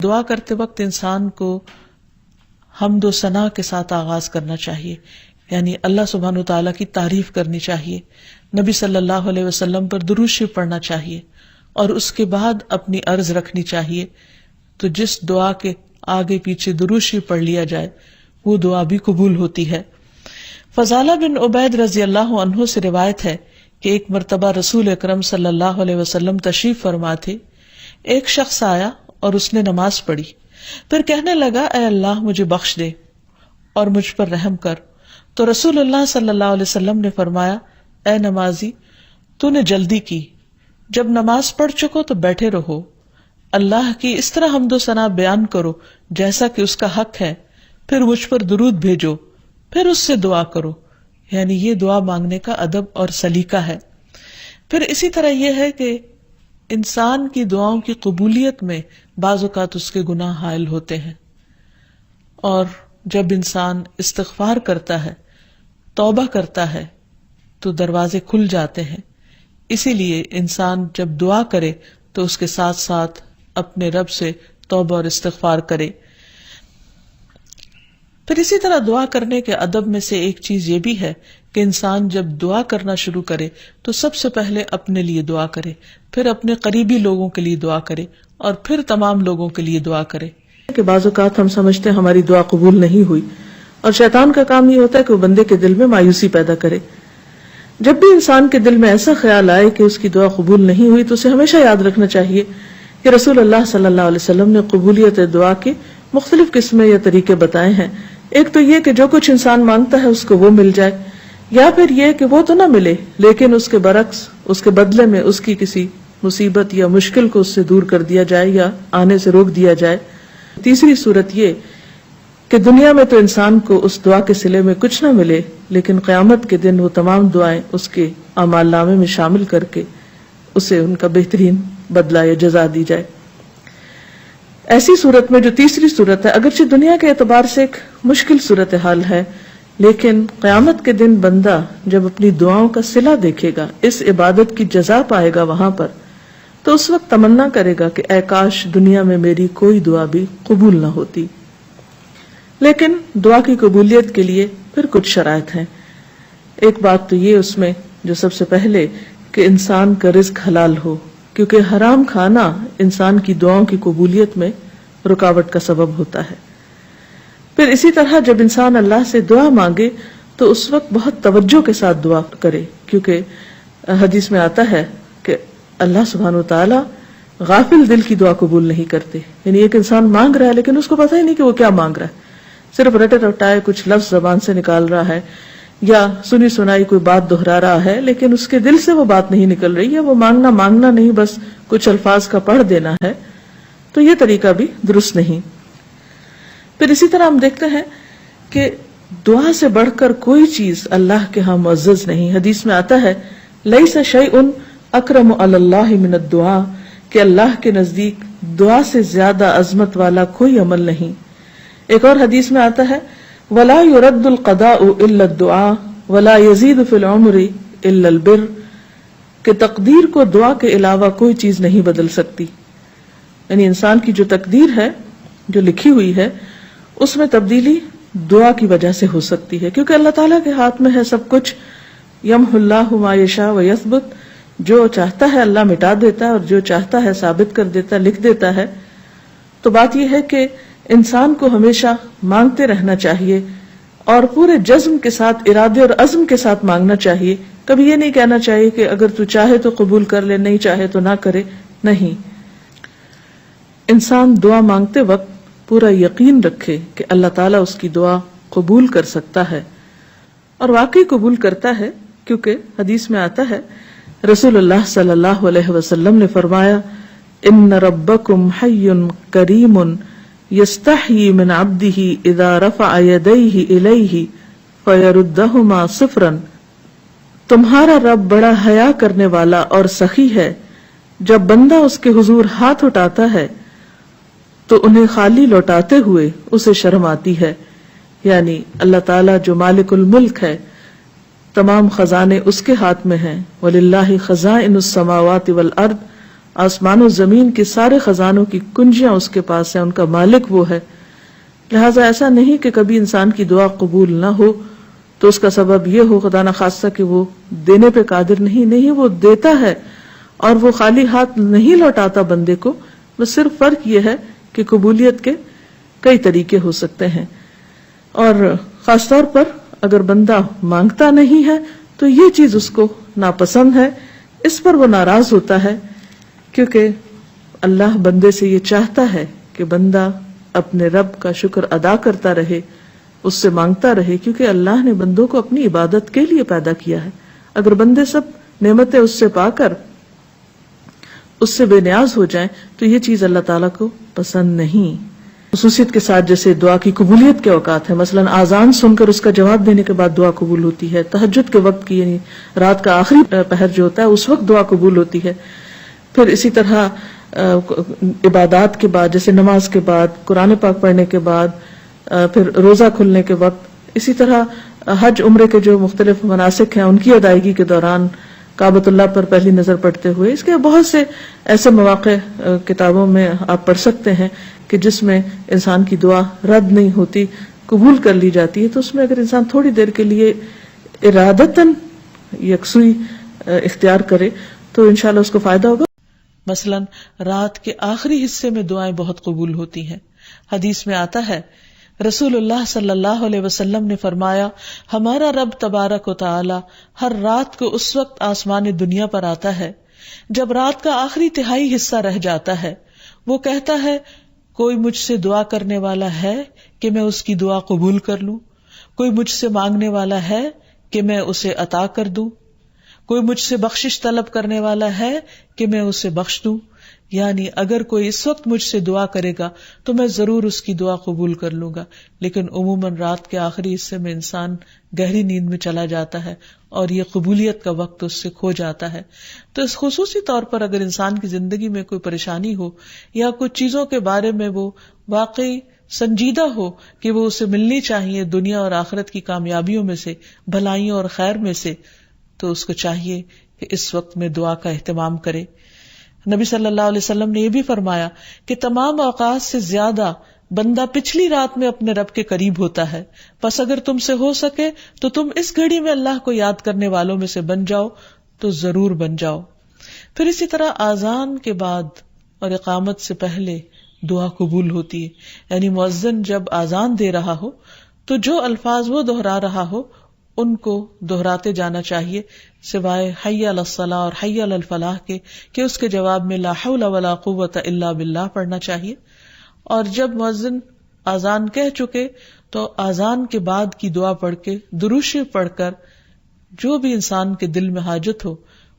دعا کرتے وقت انسان کو حمد و ثنا کے ساتھ آغاز کرنا چاہیے، یعنی اللہ سبحانہ وتعالیٰ کی تعریف کرنی چاہیے، نبی صلی اللہ علیہ وسلم پر درود شریف پڑھنا چاہیے، اور اس کے بعد اپنی عرض رکھنی چاہیے. تو جس دعا کے آگے پیچھے درود شریف پڑھ لیا جائے وہ دعا بھی قبول ہوتی ہے. فضالہ بن عبید رضی اللہ عنہ سے روایت ہے کہ ایک مرتبہ رسول اکرم صلی اللہ علیہ وسلم تشریف فرما تھے. ایک شخص آیا اور اس نے نماز پڑھی، پھر کہنے لگا اے اللہ مجھے بخش دے اور مجھ پر رحم کر. تو رسول اللہ صلی اللہ علیہ وسلم نے فرمایا اے نمازی تو نے جلدی کی، جب نماز پڑھ چکو تو بیٹھے رہو، اللہ کی اس طرح حمد و ثنا بیان کرو جیسا کہ اس کا حق ہے، پھر مجھ پر درود بھیجو، پھر اس سے دعا کرو. یعنی یہ دعا مانگنے کا ادب اور سلیقہ ہے. پھر اسی طرح یہ ہے کہ انسان کی دعاؤں کی قبولیت میں بعض اوقات اس کے گناہ حائل ہوتے ہیں، اور جب انسان استغفار کرتا ہے، توبہ کرتا ہے تو دروازے کھل جاتے ہیں. اسی لیے انسان جب دعا کرے تو اس کے ساتھ ساتھ اپنے رب سے توبہ اور استغفار کرے. پھر اسی طرح دعا کرنے کے ادب میں سے ایک چیز یہ بھی ہے کہ انسان جب دعا کرنا شروع کرے تو سب سے پہلے اپنے لیے دعا کرے، پھر اپنے قریبی لوگوں کے لیے دعا کرے، اور پھر تمام لوگوں کے لیے دعا کرے. کہ بعض اوقات ہم سمجھتے ہیں ہماری دعا قبول نہیں ہوئی، اور شیطان کا کام یہ ہوتا ہے کہ وہ بندے کے دل میں مایوسی پیدا کرے. جب بھی انسان کے دل میں ایسا خیال آئے کہ اس کی دعا قبول نہیں ہوئی تو اسے ہمیشہ یاد رکھنا چاہیے کہ رسول اللہ صلی اللہ علیہ وسلم نے قبولیت دعا کے مختلف قسمیں یا طریقے بتائے ہیں. ایک تو یہ کہ جو کچھ انسان مانگتا ہے اس کو وہ مل جائے، یا پھر یہ کہ وہ تو نہ ملے لیکن اس کے برعکس اس کے بدلے میں اس کی کسی مصیبت یا مشکل کو اس سے دور کر دیا جائے یا آنے سے روک دیا جائے. تیسری صورت یہ کہ دنیا میں تو انسان کو اس دعا کے صلے میں کچھ نہ ملے، لیکن قیامت کے دن وہ تمام دعائیں اس کے اعمال نامے میں شامل کر کے اسے ان کا بہترین بدلہ یا جزا دی جائے. ایسی صورت میں جو تیسری صورت ہے، اگرچہ دنیا کے اعتبار سے ایک مشکل صورتحال ہے، لیکن قیامت کے دن بندہ جب اپنی دعاؤں کا صلہ دیکھے گا، اس عبادت کی جزا پائے گا وہاں پر، تو اس وقت تمنا کرے گا کہ اے کاش دنیا میں میری کوئی دعا بھی قبول نہ ہوتی. لیکن دعا کی قبولیت کے لیے پھر کچھ شرائط ہیں. ایک بات تو یہ اس میں جو سب سے پہلے کہ انسان کا رزق حلال ہو، کیونکہ حرام کھانا انسان کی دعاؤں کی قبولیت میں رکاوٹ کا سبب ہوتا ہے. پھر اسی طرح جب انسان اللہ سے دعا مانگے تو اس وقت بہت توجہ کے ساتھ دعا کرے، کیونکہ حدیث میں آتا ہے کہ اللہ سبحانہ وتعالی غافل دل کی دعا قبول نہیں کرتے. یعنی ایک انسان مانگ رہا ہے لیکن اس کو پتہ ہی نہیں کہ وہ کیا مانگ رہا ہے، صرف رٹے رٹائے کچھ لفظ زبان سے نکال رہا ہے یا سنی سنائی کوئی بات دہرا رہا ہے، لیکن اس کے دل سے وہ بات نہیں نکل رہی، یا وہ مانگنا نہیں، بس کچھ الفاظ کا پڑھ دینا ہے. تو یہ طریقہ بھی درست نہیں. پھر اسی طرح ہم دیکھتے ہیں کہ دعا سے بڑھ کر کوئی چیز اللہ کے ہاں معزز نہیں. حدیث میں آتا ہے لیس شیء اکرم علی اللہ من الدعاء، کہ اللہ کے نزدیک دعا سے زیادہ عظمت والا کوئی عمل نہیں. ایک اور حدیث میں آتا ہے ولا يرد القضاء الا الدعاء ولا يزيد في العمر الا البر، کہ تقدیر کو دعا کے علاوہ کوئی چیز نہیں بدل سکتی. یعنی انسان کی جو تقدیر ہے، جو لکھی ہوئی ہے، اس میں تبدیلی دعا کی وجہ سے ہو سکتی ہے، کیونکہ اللہ تعالیٰ کے ہاتھ میں ہے سب کچھ. یمحو اللہ ما یشاء ویثبت، جو چاہتا ہے اللہ مٹا دیتا ہے اور جو چاہتا ہے ثابت کر دیتا ہے، لکھ دیتا ہے. تو بات یہ ہے کہ انسان کو ہمیشہ مانگتے رہنا چاہیے اور پورے جزم کے ساتھ، ارادے اور عزم کے ساتھ مانگنا چاہیے. کبھی یہ نہیں کہنا چاہیے کہ اگر تو چاہے تو قبول کر لے، نہیں چاہے تو نہ کرے. نہیں، انسان دعا مانگتے وقت پورا یقین رکھے کہ اللہ تعالیٰ اس کی دعا قبول کر سکتا ہے، اور واقعی قبول کرتا ہے، کیونکہ حدیث میں آتا ہے رسول اللہ صلی اللہ علیہ وسلم نے فرمایا ان ربکم حی کریم یستحیی من عبدہ اذا رفع یدیہ الیہ فیردہما صفرا، تمہارا رب بڑا حیا کرنے والا اور سخی ہے، جب بندہ اس کے حضور ہاتھ اٹھاتا ہے تو انہیں خالی لوٹاتے ہوئے اسے شرم آتی ہے. یعنی اللہ تعالیٰ جو مالک الملک ہے، تمام خزانے اس کے ہاتھ میں ہیں. وَلِلَّهِ خَزَائِنُ السَّمَاوَاتِ وَالْأَرْضِ، آسمان و زمین کے سارے خزانوں کی کنجیاں اس کے پاس ہیں، ان کا مالک وہ ہے. لہٰذا ایسا نہیں کہ کبھی انسان کی دعا قبول نہ ہو تو اس کا سبب یہ ہو خدا نخواستہ کہ وہ دینے پہ قادر نہیں، وہ دیتا ہے اور وہ خالی ہاتھ نہیں لوٹاتا بندے کو. بس صرف فرق یہ ہے کہ قبولیت کے کئی طریقے ہو سکتے ہیں، اور خاص طور پر اگر بندہ مانگتا نہیں ہے تو یہ چیز اس کو ناپسند ہے، اس پر وہ ناراض ہوتا ہے، کیونکہ اللہ بندے سے یہ چاہتا ہے کہ بندہ اپنے رب کا شکر ادا کرتا رہے، اس سے مانگتا رہے، کیونکہ اللہ نے بندوں کو اپنی عبادت کے لیے پیدا کیا ہے. اگر بندے سب نعمتیں اس سے پا کر اس سے بے نیاز ہو جائیں تو یہ چیز اللہ تعالیٰ کو پسند نہیں. خصوصیت کے ساتھ جیسے دعا کی قبولیت کے اوقات ہیں، مثلا آذان سن کر اس کا جواب دینے کے بعد دعا قبول ہوتی ہے، تہجد کے وقت کی یعنی رات کا آخری پہر جو ہوتا ہے اس وقت دعا قبول ہوتی ہے. پھر اسی طرح عبادات کے بعد جیسے نماز کے بعد، قرآن پاک پڑھنے کے بعد، پھر روزہ کھلنے کے وقت، اسی طرح حج عمرے کے جو مختلف مناسک ہیں ان کی ادائیگی کے دوران، کعبۃ اللہ پر پہلی نظر پڑتے ہوئے. اس کے بہت سے ایسے مواقع کتابوں میں آپ پڑھ سکتے ہیں کہ جس میں انسان کی دعا رد نہیں ہوتی، قبول کر لی جاتی ہے. تو اس میں اگر انسان تھوڑی دیر کے لیے ارادتاً یکسوئی اختیار کرے تو انشاءاللہ اس کو فائدہ ہوگا. مثلا رات کے آخری حصے میں دعائیں بہت قبول ہوتی ہیں. حدیث میں آتا ہے رسول اللہ صلی اللہ علیہ وسلم نے فرمایا، ہمارا رب تبارک و تعالی ہر رات کو اس وقت آسمان دنیا پر آتا ہے جب رات کا آخری تہائی حصہ رہ جاتا ہے. وہ کہتا ہے کوئی مجھ سے دعا کرنے والا ہے کہ میں اس کی دعا قبول کر لوں؟ کوئی مجھ سے مانگنے والا ہے کہ میں اسے عطا کر دوں؟ کوئی مجھ سے بخشش طلب کرنے والا ہے کہ میں اسے بخش دوں؟ یعنی اگر کوئی اس وقت مجھ سے دعا کرے گا تو میں ضرور اس کی دعا قبول کر لوں گا. لیکن عموماً رات کے آخری حصے میں انسان گہری نیند میں چلا جاتا ہے اور یہ قبولیت کا وقت اس سے کھو جاتا ہے. تو اس خصوصی طور پر اگر انسان کی زندگی میں کوئی پریشانی ہو یا کچھ چیزوں کے بارے میں وہ واقعی سنجیدہ ہو کہ وہ اسے ملنی چاہیے دنیا اور آخرت کی کامیابیوں میں سے، بھلائیوں اور خیر میں سے، تو اس کو چاہیے کہ اس وقت میں دعا کا اہتمام کرے. نبی صلی اللہ علیہ وسلم نے یہ بھی فرمایا کہ تمام اوقات سے زیادہ بندہ پچھلی رات میں اپنے رب کے قریب ہوتا ہے، پس اگر تم سے ہو سکے تو تم اس گھڑی میں اللہ کو یاد کرنے والوں میں سے بن جاؤ تو ضرور بن جاؤ. پھر اسی طرح آذان کے بعد اور اقامت سے پہلے دعا قبول ہوتی ہے. یعنی مؤذن جب آذان دے رہا ہو تو جو الفاظ وہ دہرا رہا ہو ان کو دہراتے جانا چاہیے، سوائے حی علی الصلاۃ اور حی علی الفلاح کے کہ اس کے جواب میں لا حول ولا قوت الا باللہ پڑھنا چاہیے. اور جب مؤذن آذان کہہ چکے تو آذان کے بعد کی دعا پڑھ کے درود شریف پڑھ کر جو بھی انسان کے دل میں حاجت ہو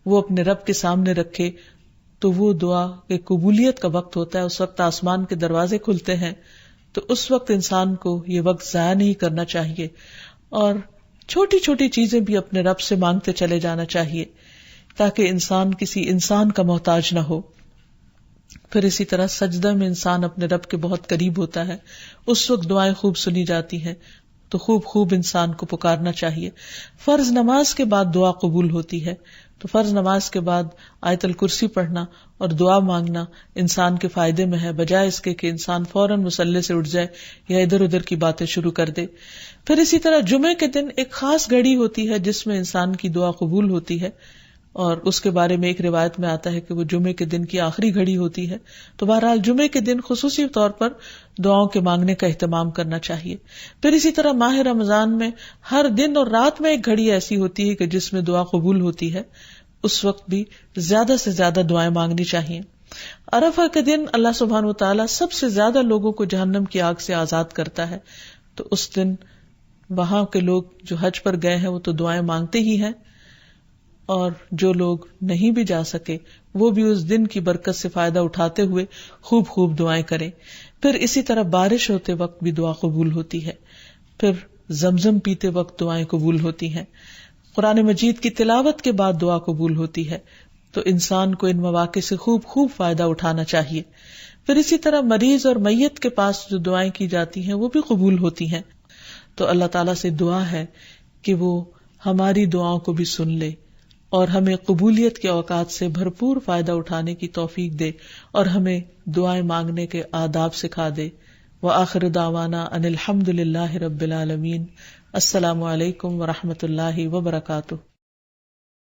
وہ اپنے رب کے سامنے رکھے تو وہ دعا کے قبولیت کا وقت ہوتا ہے. اس وقت آسمان کے دروازے کھلتے ہیں، تو اس وقت انسان کو یہ وقت ضائع نہیں کرنا چاہیے اور چھوٹی چھوٹی چیزیں بھی اپنے رب سے مانگتے چلے جانا چاہیے تاکہ انسان کسی انسان کا محتاج نہ ہو. پھر اسی طرح سجدہ میں انسان اپنے رب کے بہت قریب ہوتا ہے، اس وقت دعائیں خوب سنی جاتی ہیں تو خوب انسان کو پکارنا چاہیے. فرض نماز کے بعد دعا قبول ہوتی ہے، تو فرض نماز کے بعد آیت الکرسی پڑھنا اور دعا مانگنا انسان کے فائدے میں ہے، بجائے اس کے کہ انسان فوراً مصلی سے اٹھ جائے یا ادھر ادھر کی باتیں شروع کر دے. پھر اسی طرح جمعے کے دن ایک خاص گھڑی ہوتی ہے جس میں انسان کی دعا قبول ہوتی ہے، اور اس کے بارے میں ایک روایت میں آتا ہے کہ وہ جمعے کے دن کی آخری گھڑی ہوتی ہے. تو بہرحال جمعے کے دن خصوصی طور پر دعاؤں کے مانگنے کا اہتمام کرنا چاہیے. پھر اسی طرح ماہ رمضان میں ہر دن اور رات میں ایک گھڑی ایسی ہوتی ہے کہ جس میں دعا قبول ہوتی ہے، اس وقت بھی زیادہ سے زیادہ دعائیں مانگنی چاہیے. عرفہ کے دن اللہ سبحانہ وتعالی سب سے زیادہ لوگوں کو جہنم کی آگ سے آزاد کرتا ہے، تو اس دن وہاں کے لوگ جو حج پر گئے ہیں وہ تو دعائیں مانگتے ہی ہیں، اور جو لوگ نہیں بھی جا سکے وہ بھی اس دن کی برکت سے فائدہ اٹھاتے ہوئے خوب دعائیں کریں. پھر اسی طرح بارش ہوتے وقت بھی دعا قبول ہوتی ہے. پھر زمزم پیتے وقت دعائیں قبول ہوتی ہیں. قرآن مجید کی تلاوت کے بعد دعا قبول ہوتی ہے. تو انسان کو ان مواقع سے خوب فائدہ اٹھانا چاہیے. پھر اسی طرح مریض اور میت کے پاس جو دعائیں کی جاتی ہیں وہ بھی قبول ہوتی ہیں. تو اللہ تعالیٰ سے دعا ہے کہ وہ ہماری دعاؤں کو بھی سن لے اور ہمیں قبولیت کے اوقات سے بھرپور فائدہ اٹھانے کی توفیق دے اور ہمیں دعائیں مانگنے کے آداب سکھا دے. وآخر دعوانا ان الحمد للہ رب العالمین. السلام علیکم ورحمۃ اللہ وبرکاتہ.